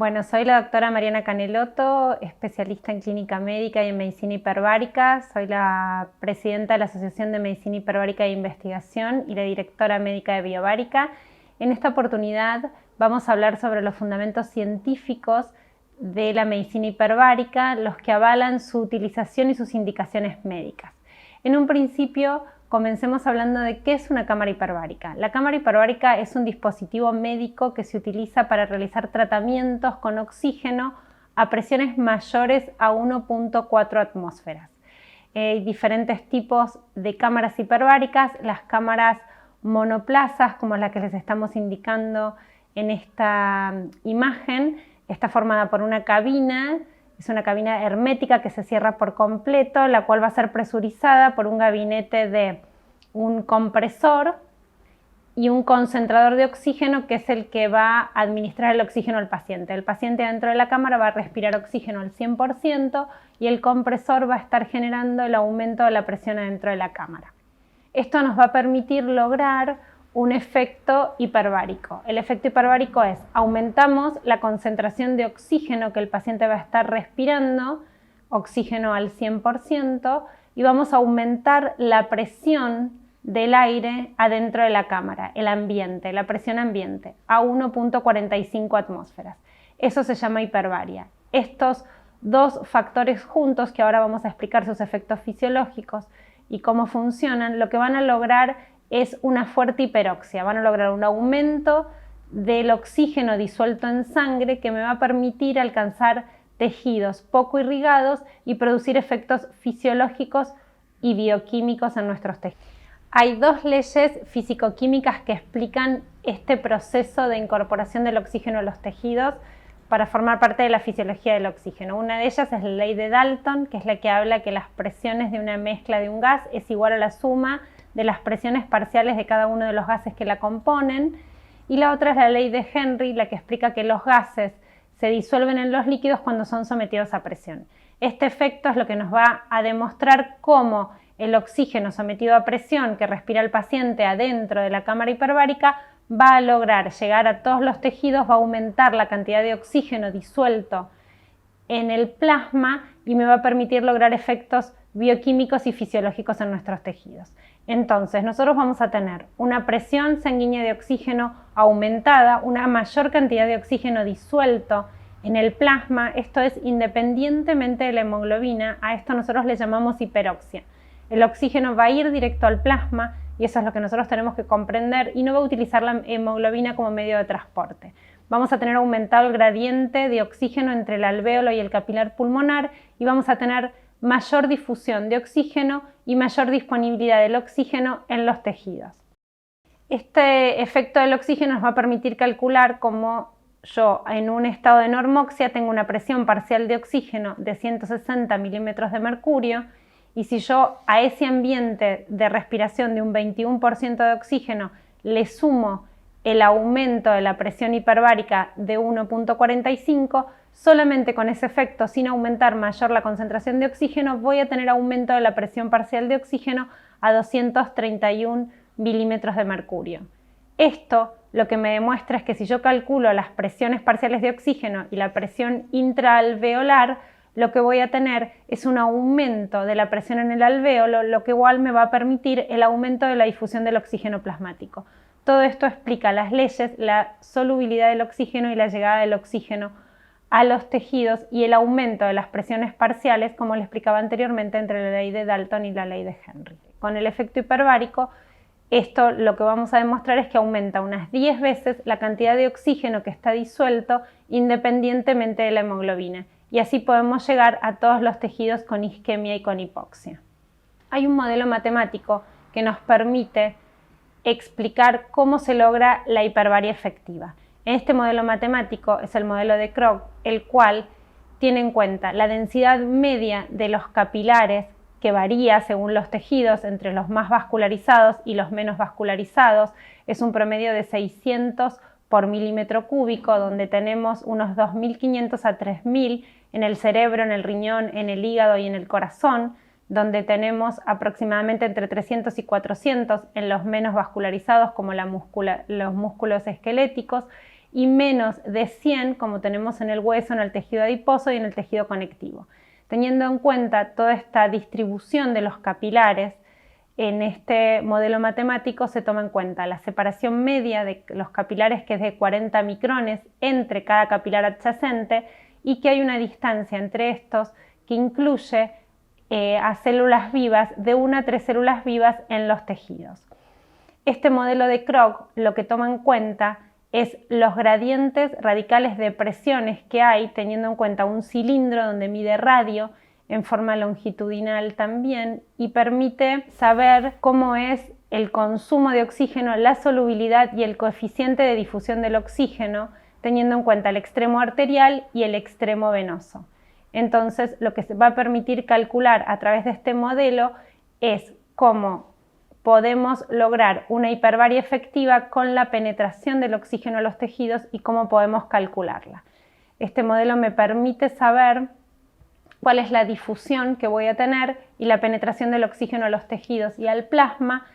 Bueno, soy la doctora Mariana Canelotto, especialista en clínica médica y en medicina hiperbárica. Soy la presidenta de la Asociación de Medicina Hiperbárica e Investigación y la directora médica de Biobárica. En esta oportunidad vamos a hablar sobre los fundamentos científicos de la medicina hiperbárica, los que avalan su utilización y sus indicaciones médicas. En un principio, comencemos hablando de qué es una cámara hiperbárica. La cámara hiperbárica es un dispositivo médico que se utiliza para realizar tratamientos con oxígeno a presiones mayores a 1.4 atmósferas. Hay diferentes tipos de cámaras hiperbáricas. Las cámaras monoplazas, como la que les estamos indicando en esta imagen, está formada por una cabina. Es una cabina hermética que se cierra por completo, la cual va a ser presurizada por un gabinete de un compresor y un concentrador de oxígeno, que es el que va a administrar el oxígeno al paciente. El paciente dentro de la cámara va a respirar oxígeno al 100% y el compresor va a estar generando el aumento de la presión adentro de la cámara. Esto nos va a permitir lograr un efecto hiperbárico. El efecto hiperbárico es: aumentamos la concentración de oxígeno que el paciente va a estar respirando, oxígeno al 100%, y vamos a aumentar la presión del aire adentro de la cámara, el ambiente, la presión ambiente, a 1.45 atmósferas. Eso se llama hiperbaria. Estos dos factores juntos, que ahora vamos a explicar sus efectos fisiológicos y cómo funcionan, lo que van a lograr es una fuerte hiperoxia. Van a lograr un aumento del oxígeno disuelto en sangre que me va a permitir alcanzar tejidos poco irrigados y producir efectos fisiológicos y bioquímicos en nuestros tejidos. Hay dos leyes físico-químicas que explican este proceso de incorporación del oxígeno a los tejidos para formar parte de la fisiología del oxígeno. Una de ellas es la ley de Dalton, que es la que habla que las presiones de una mezcla de un gas es igual a la suma de las presiones parciales de cada uno de los gases que la componen. Y la otra es la ley de Henry, la que explica que los gases se disuelven en los líquidos cuando son sometidos a presión. Este efecto es lo que nos va a demostrar cómo el oxígeno sometido a presión que respira el paciente adentro de la cámara hiperbárica va a lograr llegar a todos los tejidos, va a aumentar la cantidad de oxígeno disuelto en el plasma y me va a permitir lograr efectos bioquímicos y fisiológicos en nuestros tejidos. Entonces, nosotros vamos a tener una presión sanguínea de oxígeno aumentada, una mayor cantidad de oxígeno disuelto en el plasma. Esto es independientemente de la hemoglobina. A esto nosotros le llamamos hiperoxia. El oxígeno va a ir directo al plasma y eso es lo que nosotros tenemos que comprender, y no va a utilizar la hemoglobina como medio de transporte. Vamos a tener aumentado el gradiente de oxígeno entre el alvéolo y el capilar pulmonar y vamos a tener mayor difusión de oxígeno y mayor disponibilidad del oxígeno en los tejidos. Este efecto del oxígeno nos va a permitir calcular cómo yo en un estado de normoxia tengo una presión parcial de oxígeno de 160 milímetros de mercurio, y si yo a ese ambiente de respiración de un 21% de oxígeno le sumo el aumento de la presión hiperbárica de 1.45, solamente con ese efecto, sin aumentar mayor la concentración de oxígeno, voy a tener aumento de la presión parcial de oxígeno a 231 milímetros de mercurio. Esto lo que me demuestra es que si yo calculo las presiones parciales de oxígeno y la presión intraalveolar, lo que voy a tener es un aumento de la presión en el alvéolo, lo que igual me va a permitir el aumento de la difusión del oxígeno plasmático. Todo esto explica las leyes, la solubilidad del oxígeno y la llegada del oxígeno a los tejidos y el aumento de las presiones parciales, como le explicaba anteriormente, entre la ley de Dalton y la ley de Henry. Con el efecto hiperbárico, esto lo que vamos a demostrar es que aumenta unas 10 veces la cantidad de oxígeno que está disuelto independientemente de la hemoglobina, y así podemos llegar a todos los tejidos con isquemia y con hipoxia. Hay un modelo matemático que nos permite explicar cómo se logra la hiperbaria efectiva. Este modelo matemático es el modelo de Krog, el cual tiene en cuenta la densidad media de los capilares, que varía según los tejidos entre los más vascularizados y los menos vascularizados. Es un promedio de 600 por milímetro cúbico, donde tenemos unos 2.500 a 3.000 en el cerebro, en el riñón, en el hígado y en el corazón, donde tenemos aproximadamente entre 300 y 400 en los menos vascularizados, como los músculos esqueléticos, y menos de 100 como tenemos en el hueso, en el tejido adiposo y en el tejido conectivo. Teniendo en cuenta toda esta distribución de los capilares, en este modelo matemático se toma en cuenta la separación media de los capilares, que es de 40 micrones entre cada capilar adyacente, y que hay una distancia entre estos que incluye a células vivas, de 1 a 3 células vivas en los tejidos. Este modelo de Krog lo que toma en cuenta es los gradientes radicales de presiones que hay, teniendo en cuenta un cilindro donde mide radio en forma longitudinal también, y permite saber cómo es el consumo de oxígeno, la solubilidad y el coeficiente de difusión del oxígeno, teniendo en cuenta el extremo arterial y el extremo venoso. Entonces, lo que se va a permitir calcular a través de este modelo es cómo podemos lograr una hiperbaria efectiva con la penetración del oxígeno a los tejidos y cómo podemos calcularla. Este modelo me permite saber cuál es la difusión que voy a tener y la penetración del oxígeno a los tejidos y al plasma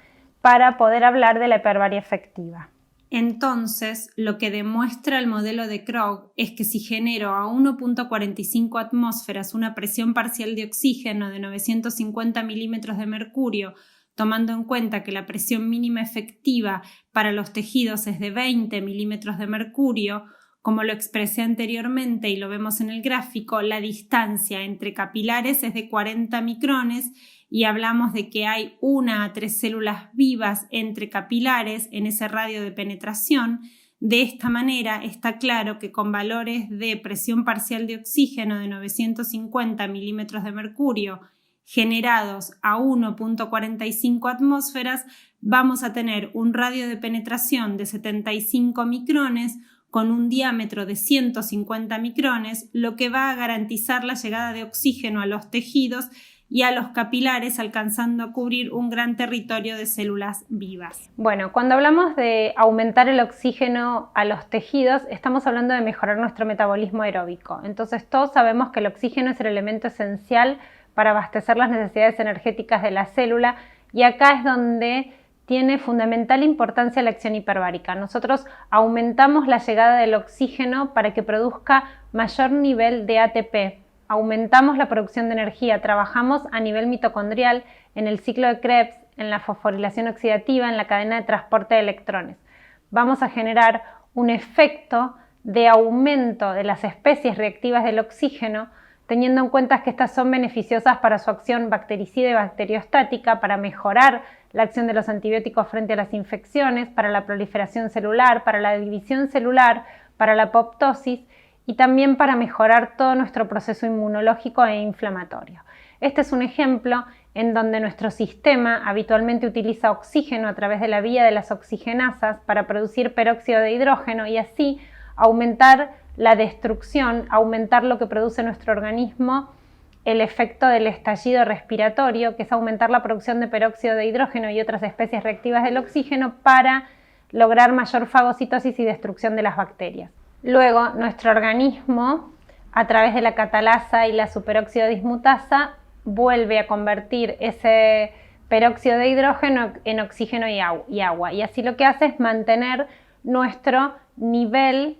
para poder hablar de la hiperbaria efectiva. Entonces, lo que demuestra el modelo de Krog es que si genero a 1.45 atmósferas una presión parcial de oxígeno de 950 milímetros de mercurio, tomando en cuenta que la presión mínima efectiva para los tejidos es de 20 milímetros de mercurio, como lo expresé anteriormente y lo vemos en el gráfico, la distancia entre capilares es de 40 micrones y hablamos de que hay 1 a 3 células vivas entre capilares en ese radio de penetración. De esta manera está claro que con valores de presión parcial de oxígeno de 950 milímetros de mercurio generados a 1.45 atmósferas, vamos a tener un radio de penetración de 75 micrones con un diámetro de 150 micrones, lo que va a garantizar la llegada de oxígeno a los tejidos y a los capilares, alcanzando a cubrir un gran territorio de células vivas. Bueno, cuando hablamos de aumentar el oxígeno a los tejidos, estamos hablando de mejorar nuestro metabolismo aeróbico. Entonces, todos sabemos que el oxígeno es el elemento esencial para abastecer las necesidades energéticas de la célula, y acá es donde tiene fundamental importancia la acción hiperbárica. Nosotros aumentamos la llegada del oxígeno para que produzca mayor nivel de ATP, aumentamos la producción de energía, trabajamos a nivel mitocondrial en el ciclo de Krebs, en la fosforilación oxidativa, en la cadena de transporte de electrones. Vamos a generar un efecto de aumento de las especies reactivas del oxígeno, teniendo en cuenta que estas son beneficiosas para su acción bactericida y bacteriostática, para mejorar la acción de los antibióticos frente a las infecciones, para la proliferación celular, para la división celular, para la apoptosis y también para mejorar todo nuestro proceso inmunológico e inflamatorio. Este es un ejemplo en donde nuestro sistema habitualmente utiliza oxígeno a través de la vía de las oxigenasas para producir peróxido de hidrógeno y así aumentar la destrucción, aumentar lo que produce nuestro organismo, el efecto del estallido respiratorio, que es aumentar la producción de peróxido de hidrógeno y otras especies reactivas del oxígeno para lograr mayor fagocitosis y destrucción de las bacterias. Luego, nuestro organismo, a través de la catalasa y la superóxido dismutasa, vuelve a convertir ese peróxido de hidrógeno en oxígeno y agua. Y así lo que hace es mantener nuestro nivel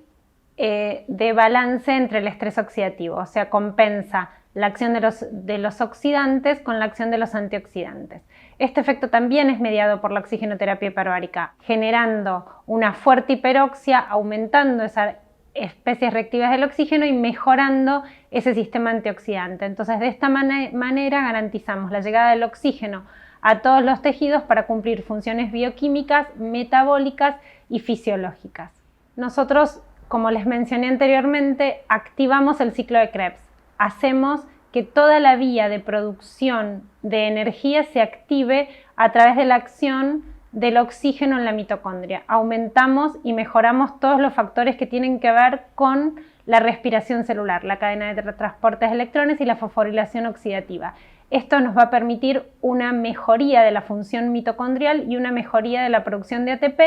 de balance entre el estrés oxidativo, o sea, compensa la acción de los oxidantes con la acción de los antioxidantes. Este efecto también es mediado por la oxigenoterapia hiperbárica, generando una fuerte hiperoxia, aumentando esas especies reactivas del oxígeno y mejorando ese sistema antioxidante. Entonces, de esta manera garantizamos la llegada del oxígeno a todos los tejidos para cumplir funciones bioquímicas, metabólicas y fisiológicas. Nosotros, como les mencioné anteriormente, activamos el ciclo de Krebs. Hacemos que toda la vía de producción de energía se active a través de la acción del oxígeno en la mitocondria. Aumentamos y mejoramos todos los factores que tienen que ver con la respiración celular, la cadena de transportes de electrones y la fosforilación oxidativa. Esto nos va a permitir una mejoría de la función mitocondrial y una mejoría de la producción de ATP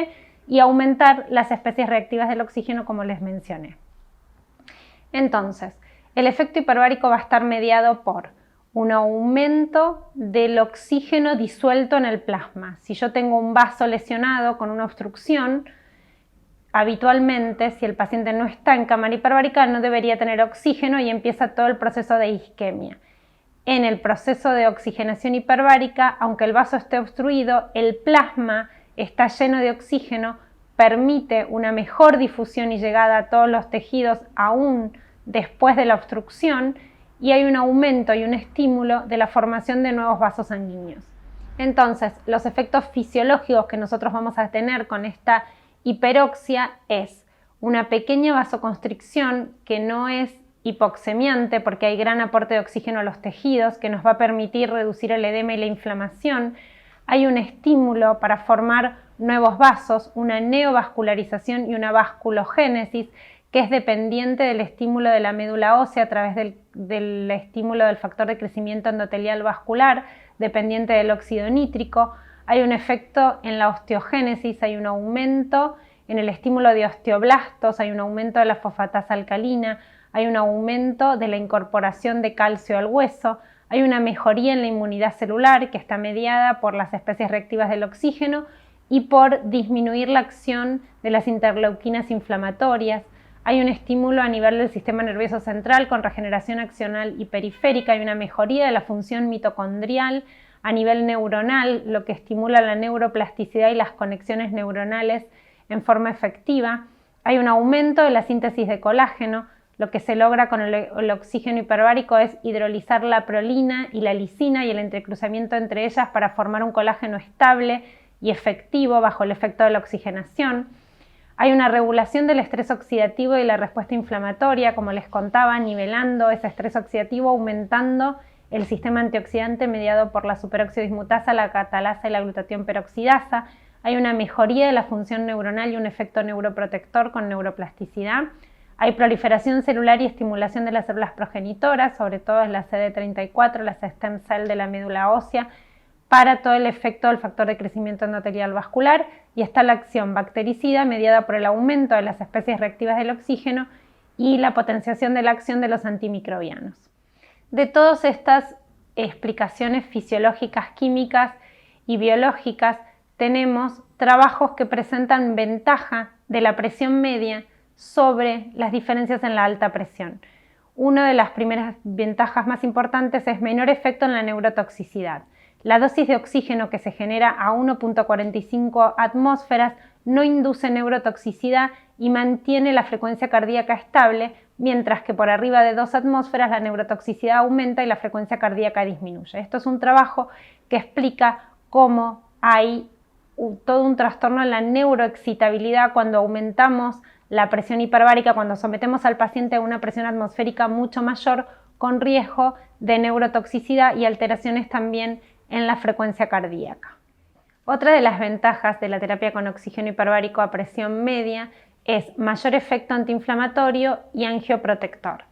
y aumentar las especies reactivas del oxígeno, como les mencioné. Entonces, el efecto hiperbárico va a estar mediado por un aumento del oxígeno disuelto en el plasma. Si yo tengo un vaso lesionado con una obstrucción, habitualmente, si el paciente no está en cámara hiperbárica, no debería tener oxígeno y empieza todo el proceso de isquemia. En el proceso de oxigenación hiperbárica, aunque el vaso esté obstruido, el plasma está lleno de oxígeno, permite una mejor difusión y llegada a todos los tejidos aún después de la obstrucción, y hay un aumento y un estímulo de la formación de nuevos vasos sanguíneos. Entonces, los efectos fisiológicos que nosotros vamos a tener con esta hiperoxia es una pequeña vasoconstricción que no es hipoxemiante porque hay gran aporte de oxígeno a los tejidos que nos va a permitir reducir el edema y la inflamación. Hay un estímulo para formar nuevos vasos, una neovascularización y una vasculogénesis que es dependiente del estímulo de la médula ósea a través del estímulo del factor de crecimiento endotelial vascular, dependiente del óxido nítrico. Hay un efecto en la osteogénesis, hay un aumento en el estímulo de osteoblastos, hay un aumento de la fosfatasa alcalina, hay un aumento de la incorporación de calcio al hueso, hay una mejoría en la inmunidad celular que está mediada por las especies reactivas del oxígeno y por disminuir la acción de las interleuquinas inflamatorias. Hay un estímulo a nivel del sistema nervioso central con regeneración axonal y periférica, hay una mejoría de la función mitocondrial a nivel neuronal, lo que estimula la neuroplasticidad y las conexiones neuronales en forma efectiva. Hay un aumento de la síntesis de colágeno. Lo que se logra con el oxígeno hiperbárico es hidrolizar la prolina y la lisina y el entrecruzamiento entre ellas para formar un colágeno estable y efectivo bajo el efecto de la oxigenación. Hay una regulación del estrés oxidativo y la respuesta inflamatoria, como les contaba, nivelando ese estrés oxidativo, aumentando el sistema antioxidante mediado por la superóxido dismutasa, la catalasa y la glutatión peroxidasa. Hay una mejoría de la función neuronal y un efecto neuroprotector con neuroplasticidad. Hay proliferación celular y estimulación de las células progenitoras, sobre todo en la CD34, las stem cell de la médula ósea, para todo el efecto del factor de crecimiento endotelial vascular, y está la acción bactericida mediada por el aumento de las especies reactivas del oxígeno y la potenciación de la acción de los antimicrobianos. De todas estas explicaciones fisiológicas, químicas y biológicas, tenemos trabajos que presentan ventaja de la presión media sobre las diferencias en la alta presión. Una de las primeras ventajas más importantes es menor efecto en la neurotoxicidad. La dosis de oxígeno que se genera a 1.45 atmósferas no induce neurotoxicidad y mantiene la frecuencia cardíaca estable, mientras que por arriba de 2 atmósferas la neurotoxicidad aumenta y la frecuencia cardíaca disminuye. Esto es un trabajo que explica cómo hay todo un trastorno en la neuroexcitabilidad cuando aumentamos la presión hiperbárica, cuando sometemos al paciente a una presión atmosférica mucho mayor, con riesgo de neurotoxicidad y alteraciones también en la frecuencia cardíaca. Otra de las ventajas de la terapia con oxígeno hiperbárico a presión media es mayor efecto antiinflamatorio y angioprotector.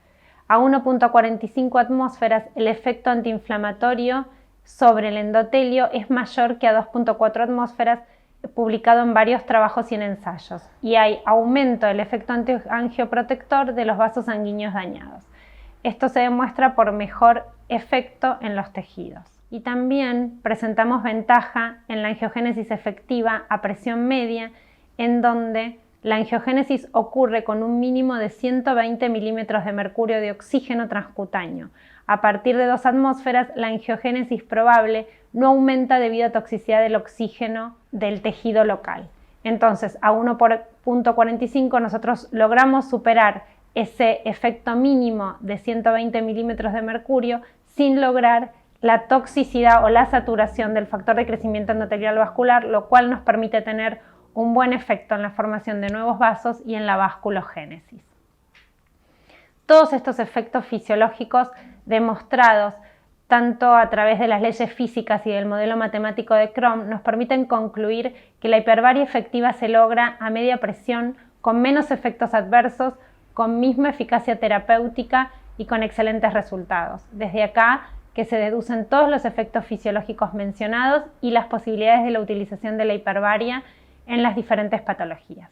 A 1.45 atmósferas el efecto antiinflamatorio sobre el endotelio es mayor que a 2.4 atmósferas, publicado en varios trabajos y en ensayos, y hay aumento del efecto angioprotector de los vasos sanguíneos dañados. Esto se demuestra por mejor efecto en los tejidos. Y también presentamos ventaja en la angiogénesis efectiva a presión media, en donde la angiogénesis ocurre con un mínimo de 120 milímetros de mercurio de oxígeno transcutáneo. A partir de 2 atmósferas, la angiogénesis probable no aumenta debido a toxicidad del oxígeno del tejido local. Entonces, a 1.45 nosotros logramos superar ese efecto mínimo de 120 milímetros de mercurio sin lograr la toxicidad o la saturación del factor de crecimiento endotelial vascular, lo cual nos permite tener un buen efecto en la formación de nuevos vasos y en la vasculogénesis. Todos estos efectos fisiológicos demostrados tanto a través de las leyes físicas y del modelo matemático de Crom nos permiten concluir que la hiperbaria efectiva se logra a media presión con menos efectos adversos, con misma eficacia terapéutica y con excelentes resultados. Desde acá que se deducen todos los efectos fisiológicos mencionados y las posibilidades de la utilización de la hiperbaria en las diferentes patologías.